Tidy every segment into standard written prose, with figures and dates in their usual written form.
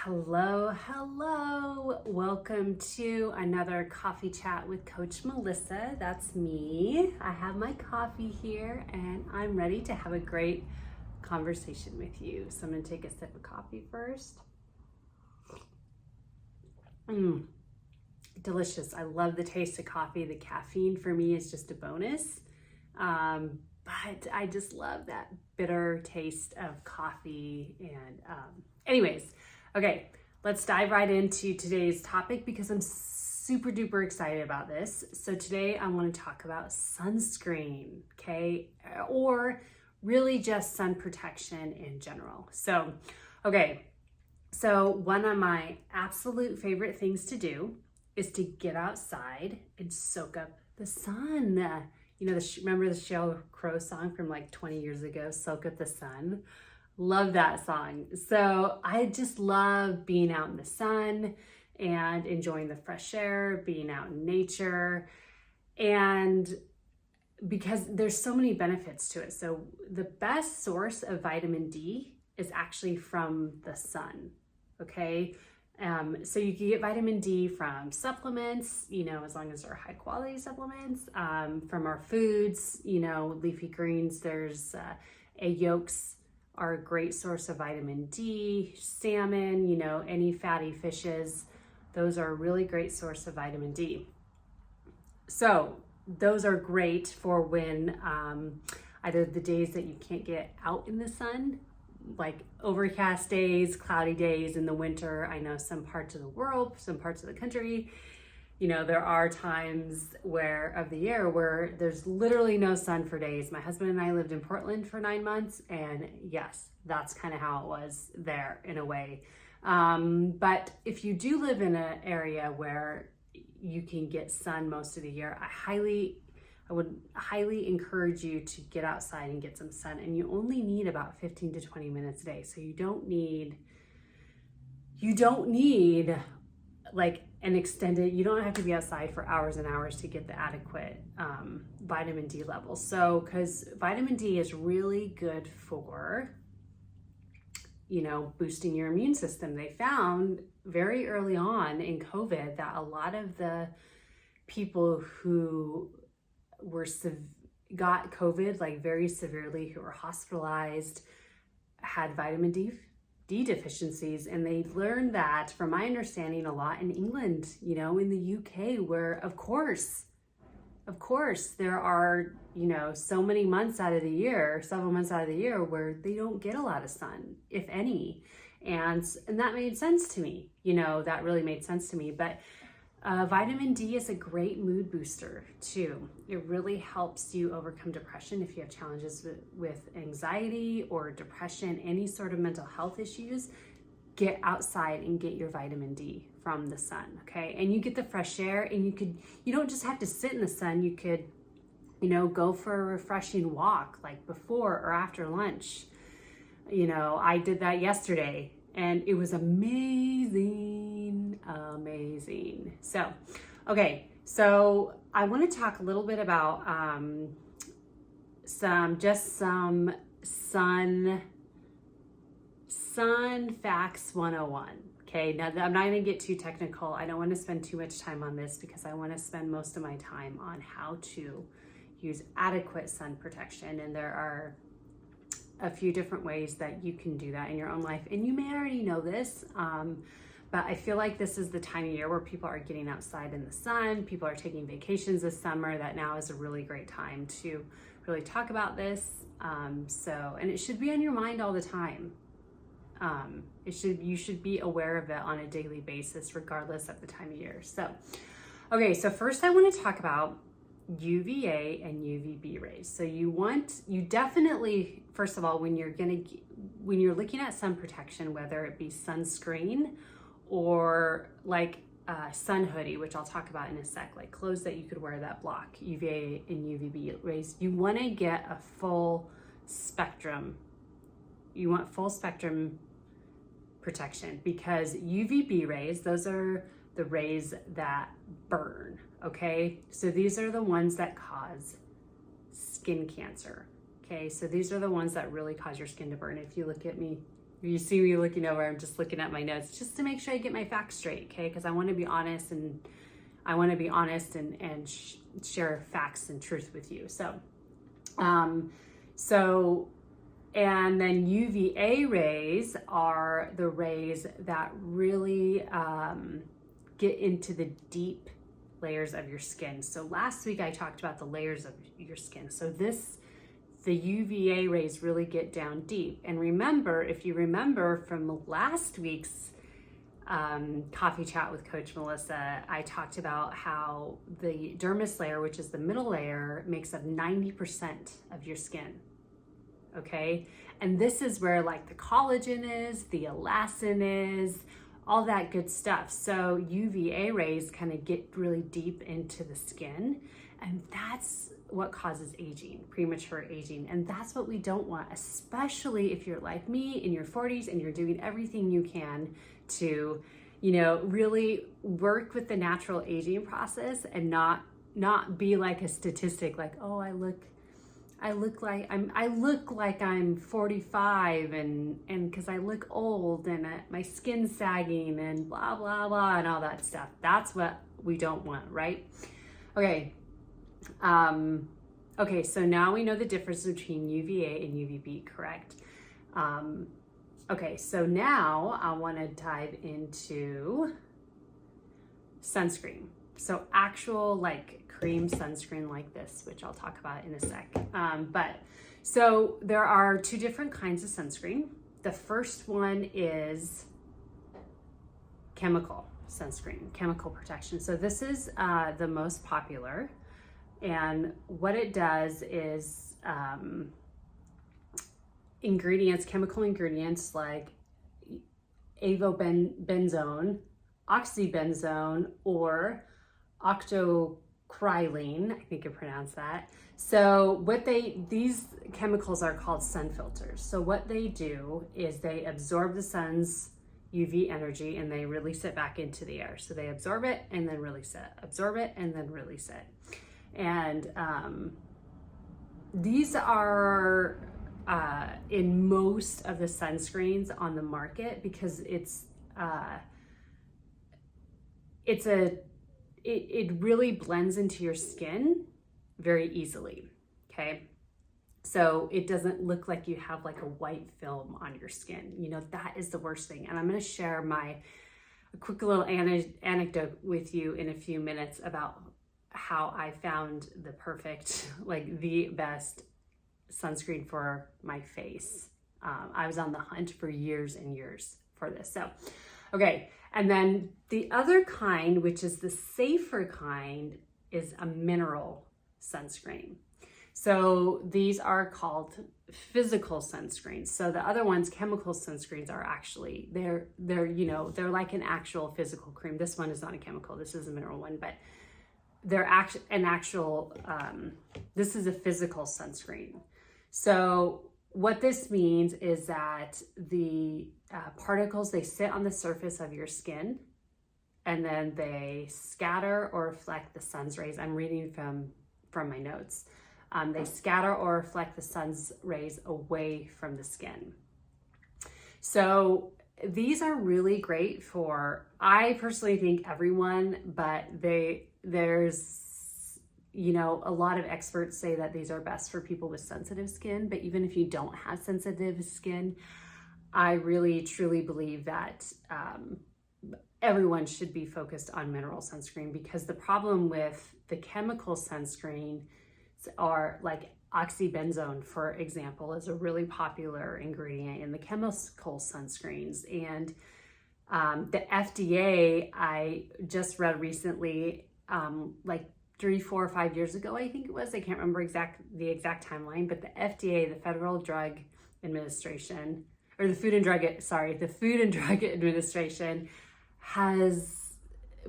Hello, hello. Welcome to another coffee chat with Coach Melissa. That's me. I have my coffee here and I'm ready to have a great conversation with you. So I'm going to take a sip of coffee first. Delicious. I love the taste of coffee. The caffeine for me is just a bonus. But I just love that bitter taste of coffee. And anyways, okay, let's dive right into today's topic because I'm super duper excited about this. So today I want to talk about sunscreen, okay? Or really just sun protection in general. So one of my absolute favorite things to do is to get outside and soak up the sun. You know, remember the Sheryl Crow song from like 20 years ago, Soak Up the Sun? Love that song. So I just love being out in the sun and enjoying the fresh air, being out in nature, and because there's so many benefits to it. So the best source of vitamin D is actually from the sun, okay? So you can get vitamin D from supplements, you know, as long as they're high quality supplements, from our foods, you know, leafy greens, there's egg yolks are a great source of vitamin D, salmon, you know, any fatty fishes, those are a really great source of vitamin D. So those are great for when either the days that you can't get out in the sun, like overcast days, cloudy days in the winter. I know some parts of the world, some parts of the country, you know, there are times of the year where there's literally no sun for days. My husband and I lived in Portland for 9 months, and yes, that's kind of how it was there in a way. But if you do live in an area where you can get sun most of the year, I would highly encourage you to get outside and get some sun. And you only need about 15 to 20 minutes a day. So you don't need like an extended, you don't have to be outside for hours and hours to get the adequate vitamin D levels. So, because vitamin D is really good for, you know, boosting your immune system. They found very early on in COVID that a lot of the people who got COVID like very severely, who were hospitalized, had vitamin D deficiencies. And they learned that, from my understanding, a lot in England, you know, in the UK, where of course there are, you know, so many months out of the year, several months out of the year where they don't get a lot of sun, if any. And that made sense to me, you know, that really made sense to me. But vitamin D is a great mood booster too. It really helps you overcome depression if you have challenges with anxiety or depression, any sort of mental health issues. Get outside and get your vitamin D from the sun, okay? And you get the fresh air, and you don't just have to sit in the sun. You could, you know, go for a refreshing walk like before or after lunch. You know, I did that yesterday and it was amazing. So, okay, so I want to talk a little bit about some sun facts 101. Okay, now I'm not going to get too technical. I don't want to spend too much time on this because I want to spend most of my time on how to use adequate sun protection. And there are a few different ways that you can do that in your own life. And you may already know this, but I feel like this is the time of year where people are getting outside in the sun. People are taking vacations this summer. That now is a really great time to really talk about this. And it should be on your mind all the time. You should be aware of it on a daily basis, regardless of the time of year. So first I want to talk about UVA and UVB rays. So you definitely, first of all, when you're looking at sun protection, whether it be sunscreen or like sun hoodie, which I'll talk about in a sec, like clothes that you could wear that block UVA and UVB rays, you want to get a full spectrum. You want full spectrum protection, because UVB rays, those are the rays that burn, okay? So these are the ones that cause skin cancer, okay? So these are the ones that really cause your skin to burn. If you look at me You see me looking over, I'm just looking at my notes just to make sure I get my facts straight, okay? Because I want to be honest and share facts and truth with you. And then UVA rays are the rays that really get into the deep layers of your skin. So last week I talked about the layers of your skin. So the UVA rays really get down deep. And remember, if you remember from last week's coffee chat with Coach Melissa, I talked about how the dermis layer, which is the middle layer, makes up 90% of your skin. Okay, and this is where like the collagen is, the elastin is, all that good stuff. So UVA rays kind of get really deep into the skin, and that's what causes aging, premature aging. And that's what we don't want, especially if you're like me in your 40s and you're doing everything you can to, really work with the natural aging process and not be like a statistic, like, oh, I look like I'm 45 and because I look old and my skin's sagging and blah, blah, blah, and all that stuff. That's what we don't want, right? Okay. Okay, so now we know the difference between UVA and UVB, correct? Okay, so now I want to dive into sunscreen. So actual like cream sunscreen like this, which I'll talk about in a sec. So there are two different kinds of sunscreen. The first one is chemical sunscreen, chemical protection. So this is the most popular. And what it does is chemical ingredients like avobenzone, oxybenzone, or octocrylene, I think you pronounce that. So these chemicals are called sun filters. So what they do is they absorb the sun's UV energy and they release it back into the air. So they absorb it and then release it, absorb it and then release it. And these are in most of the sunscreens on the market because it really blends into your skin very easily, okay? So it doesn't look like you have like a white film on your skin. That is the worst thing. And I'm gonna share a quick little anecdote with you in a few minutes about how I found the perfect, like the best sunscreen for my face. I was on the hunt for years and years for this. So, okay. And then the other kind, which is the safer kind, is a mineral sunscreen. So these are called physical sunscreens. So the other ones, chemical sunscreens, are actually, they're like an actual physical cream. This one is not a chemical. This is a mineral one, but this is a physical sunscreen. So what this means is that the particles, they sit on the surface of your skin and then they scatter or reflect the sun's rays. I'm reading from my notes. They scatter or reflect the sun's rays away from the skin. So these are really great I personally think everyone, but there's a lot of experts say that these are best for people with sensitive skin, but even if you don't have sensitive skin, I really truly believe that everyone should be focused on mineral sunscreen, because the problem with the chemical sunscreen are like oxybenzone, for example, is a really popular ingredient in the chemical sunscreens. And the FDA, I just read recently, like 3, 4, or 5 years ago, I think it was, I can't remember the exact timeline, but the FDA, the Federal Drug Administration, or the Food and Drug Administration has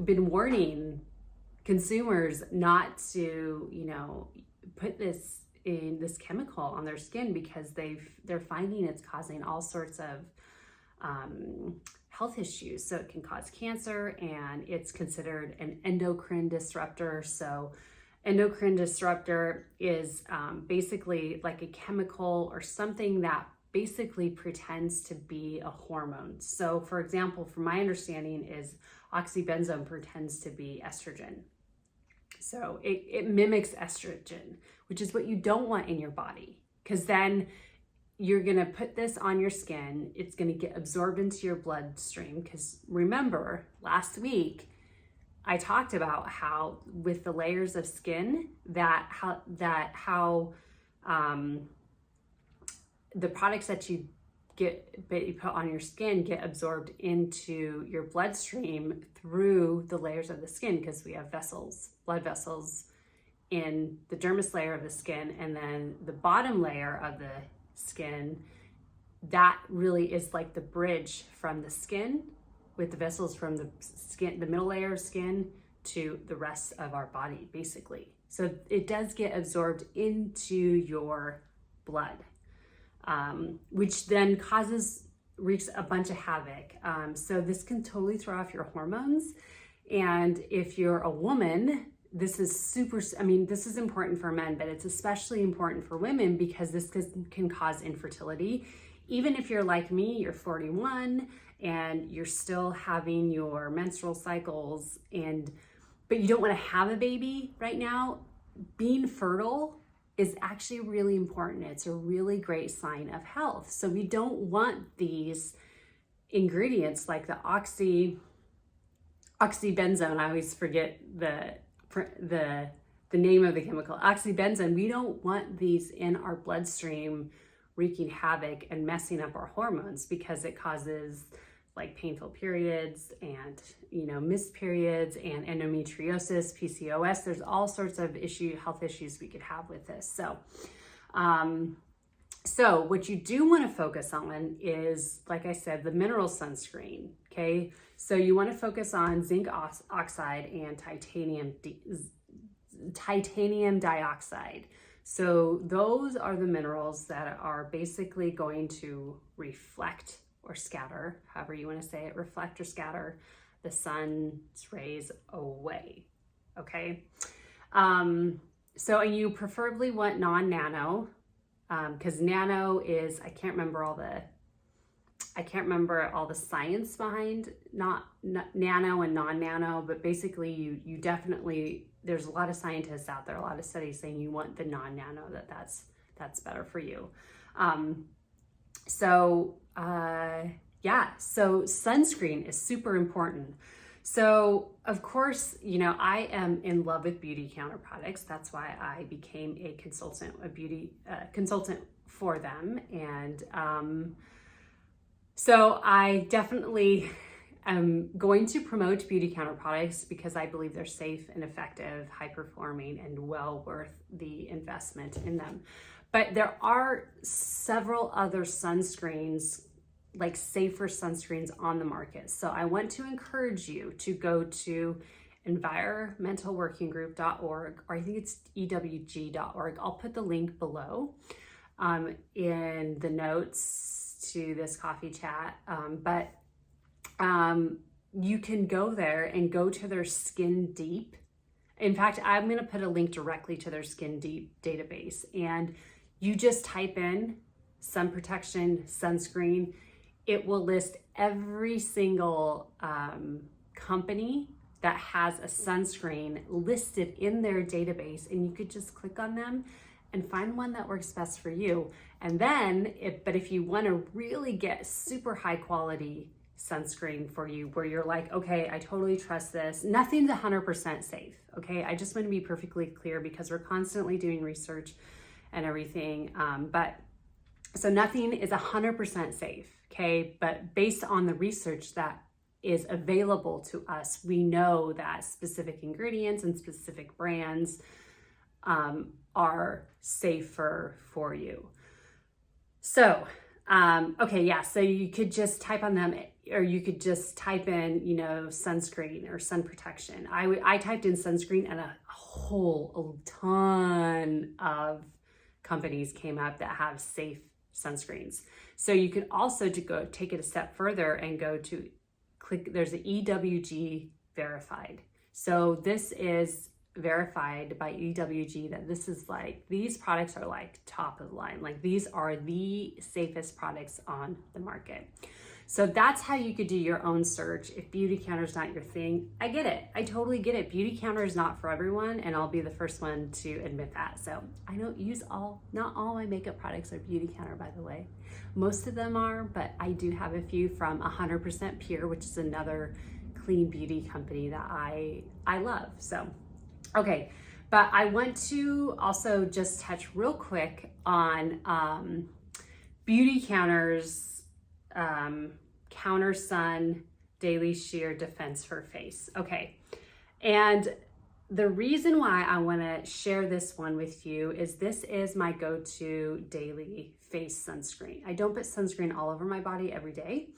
been warning consumers not to, put this chemical on their skin, because they're finding it's causing all sorts of health issues. So it can cause cancer, and it's considered an endocrine disruptor. So endocrine disruptor is basically like a chemical or something that basically pretends to be a hormone. So for example, from my understanding is oxybenzone pretends to be estrogen. So it mimics estrogen, which is what you don't want in your body, because then you're going to put this on your skin. It's going to get absorbed into your bloodstream. Because remember, last week, I talked about how with the layers of skin how the products that you put on your skin get absorbed into your bloodstream through the layers of the skin, because we have blood vessels in the dermis layer of the skin, and then the bottom layer of the skin, that really is like the bridge from the skin with the vessels from the skin, the middle layer of skin, to the rest of our body, basically. So it does get absorbed into your blood, which then wreaks a bunch of havoc. So this can totally throw off your hormones. And if you're a woman, this is this is important for men, but it's especially important for women, because this can cause infertility. Even if you're like me, you're 41 and you're still having your menstrual cycles, but you don't want to have a baby right now, being fertile is actually really important. It's a really great sign of health. So we don't want these ingredients like the oxybenzone. I always forget the name of the chemical, oxybenzone. We don't want these in our bloodstream wreaking havoc and messing up our hormones, because it causes like painful periods and missed periods and endometriosis, PCOS. There's all sorts of health issues we could have with this. So what you do want to focus on is, like I said, the mineral sunscreen. Okay, so you want to focus on zinc oxide and titanium dioxide. So those are the minerals that are basically going to reflect or scatter, however you want to say it, reflect or scatter the sun's rays away. Okay. So you preferably want non-nano, because nano is, I can't remember all the science behind not nano and non-nano, but basically you definitely, there's a lot of scientists out there, a lot of studies saying you want the non-nano, that's better for you. So sunscreen is super important. So of course, I am in love with Beautycounter products. That's why I became a beauty consultant for them. And so I definitely am going to promote Beautycounter products because I believe they're safe and effective, high performing, and well worth the investment in them. But there are several other sunscreens, like safer sunscreens on the market. So I want to encourage you to go to environmentalworkinggroup.org, or I think it's ewg.org. I'll put the link below in the notes to this coffee chat. But you can go there and go to their Skin Deep. In fact, I'm going to put a link directly to their Skin Deep database, and you just type in sun protection, sunscreen. It will list every single company that has a sunscreen listed in their database, and you could just click on them and find one that works best for you. And then, if you want to really get super high quality sunscreen for you, where you're like, okay, I totally trust this. Nothing's 100% safe, okay? I just want to be perfectly clear because we're constantly doing research and everything. So nothing is 100% safe, okay? But based on the research that is available to us, we know that specific ingredients and specific brands are safer for you. So, so you could just type on them, or you could just type in, sunscreen or sun protection. I typed in sunscreen, and a ton of companies came up that have safe sunscreens. So you can also go take it a step further and go to click, there's an EWG verified. So this is verified by EWG that this is like, these products are like top of the line. Like these are the safest products on the market. So that's how you could do your own search. If Beautycounter is not your thing, I get it. I totally get it. Beautycounter is not for everyone, and I'll be the first one to admit that. So I don't use not all my makeup products are Beautycounter, by the way. Most of them are, but I do have a few from 100% Pure, which is another clean beauty company that I love. So, okay. But I want to also just touch real quick on Beautycounter's Counter Sun Daily Sheer Defense for Face. Okay. And the reason why I want to share this one with you is this is my go-to daily face sunscreen. I don't put sunscreen all over my body every day,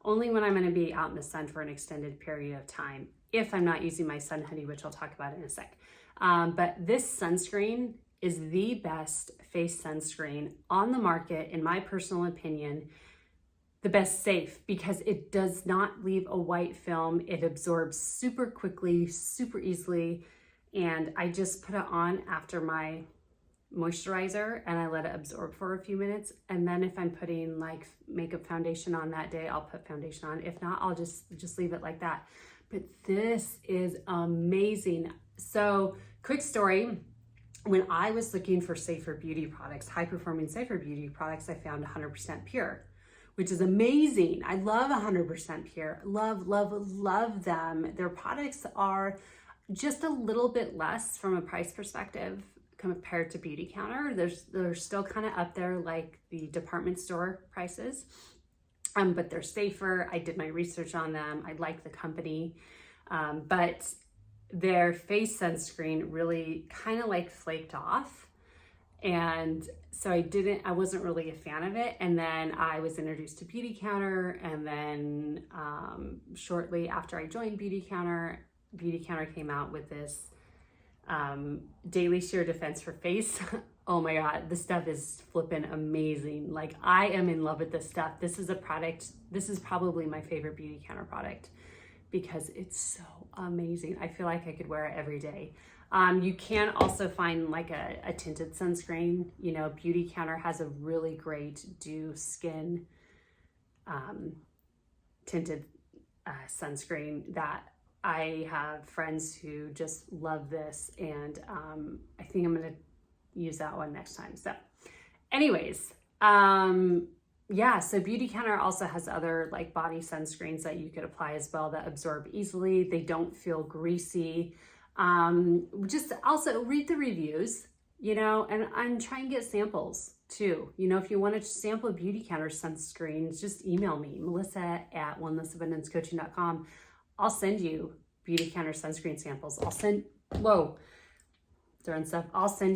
only when I'm going to be out in the sun for an extended period of time, if I'm not using my sun hoodie, which I'll talk about in a sec. But this sunscreen is the best face sunscreen on the market, in my personal opinion. The best safe, because it does not leave a white film. It absorbs super quickly, super easily. And I just put it on after my moisturizer and I let it absorb for a few minutes. And then if I'm putting like makeup foundation on that day, I'll put foundation on. If not, I'll just leave it like that. But this is amazing. So quick story. When I was looking for safer beauty products, high performing safer beauty products, I found 100% Pure, which is amazing. I love 100% Pure. Love, love, love them. Their products are just a little bit less from a price perspective compared to Beautycounter. They're still kind of up there like the department store prices, but they're safer. I did my research on them. I like the company, but their face sunscreen really kind of like flaked off. And so I wasn't really a fan of it. And then I was introduced to Beautycounter. And then shortly after I joined Beautycounter came out with this Daily Sheer Defense for Face. Oh my God, this stuff is flipping amazing. Like I am in love with this stuff. This is a product, this is probably my favorite Beautycounter product because it's so amazing. I feel like I could wear it every day. You can also find like a tinted sunscreen. You know, Beautycounter has a really great Dew Skin tinted sunscreen that I have friends who just love this, and I think I'm gonna use that one next time. So anyways, yeah, so Beautycounter also has other like body sunscreens that you could apply as well that absorb easily. They don't feel greasy. Just also read the reviews, you know, and try and get samples too. You know, if you want to sample Beautycounter sunscreens, just email me, melissa@onelessabundancecoaching.com. I'll send you Beautycounter sunscreen samples. I'll send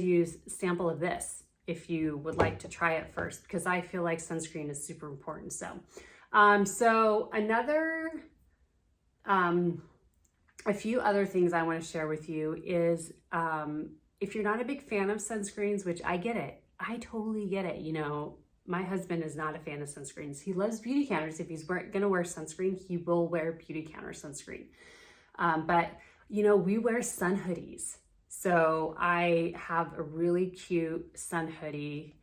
you a sample of this if you would like to try it first, because I feel like sunscreen is super important. So, a few other things I want to share with you is, if you're not a big fan of sunscreens, which I get it, I totally get it. You know, my husband is not a fan of sunscreens. He loves Beautycounters. If he's going to wear sunscreen, he will wear Beautycounter sunscreen. But, you know, we wear sun hoodies. So I have a really cute sun hoodie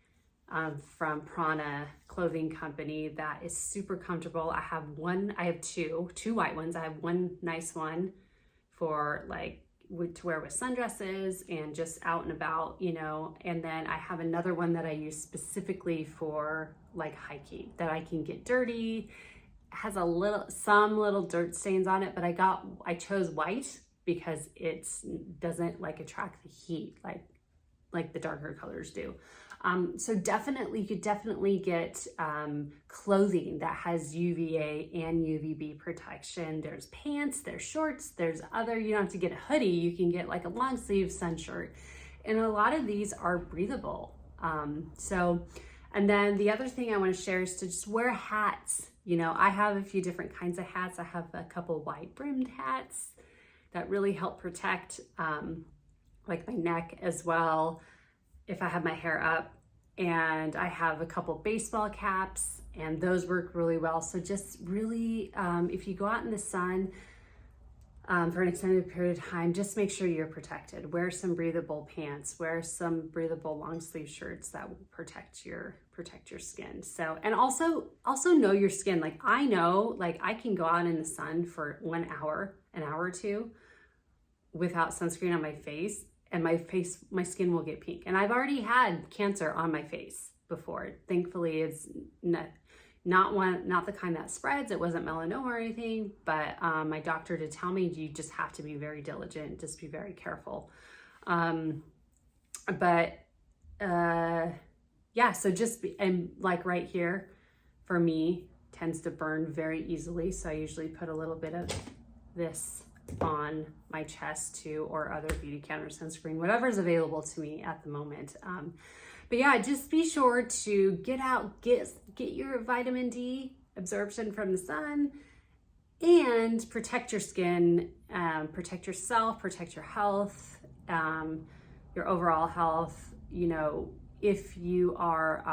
from Prana clothing company that is super comfortable. I have two white ones. I have one nice one for like to wear with sundresses and just out and about, you know, and then I have another one that I use specifically for like hiking that I can get dirty. It has some little dirt stains on it, but I chose white because it doesn't like attract the heat like the darker colors do. So you could definitely get clothing that has UVA and UVB protection. There's pants, there's shorts, you don't have to get a hoodie. You can get like a long sleeve sun shirt. And a lot of these are breathable. And then the other thing I want to share is to just wear hats. You know, I have a few different kinds of hats. I have a couple wide brimmed hats that really help protect like my neck as well if I have my hair up. And I have a couple baseball caps and those work really well. So just really, if you go out in the sun, for an extended period of time, just make sure you're protected. Wear some breathable pants, wear some breathable long sleeve shirts that will protect your skin. So, and also know your skin. Like I know, like I can go out in the sun for an hour or two without sunscreen on my face, and my skin will get pink. And I've already had cancer on my face before. Thankfully, it's not the kind that spreads. It wasn't melanoma or anything, but my doctor did tell me you just have to be very diligent, just be very careful. Yeah, so and like right here for me tends to burn very easily. So I usually put a little bit of this on my chest too, or other beauty counter sunscreen, whatever's available to me at the moment. But yeah, just be sure to get out, get your vitamin D absorption from the sun, and protect your skin, protect yourself, protect your health, your overall health, you know, if you are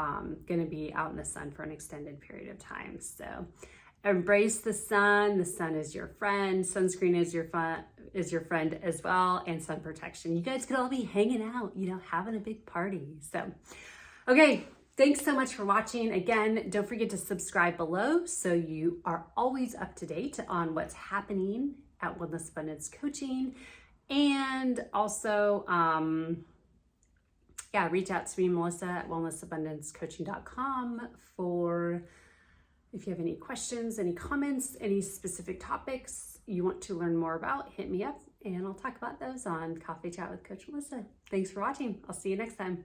going to be out in the sun for an extended period of time. So embrace the sun. The sun is your friend. Sunscreen is your friend as well, and sun protection. You guys could all be hanging out, you know, having a big party. So, okay, thanks so much for watching. Again, don't forget to subscribe below so you are always up to date on what's happening at Wellness Abundance Coaching. And also, yeah, reach out to me, Melissa, at wellnessabundancecoaching.com for if you have any questions, any comments, any specific topics you want to learn more about, hit me up and I'll talk about those on Coffee Chat with Coach Melissa. Thanks for watching. I'll see you next time.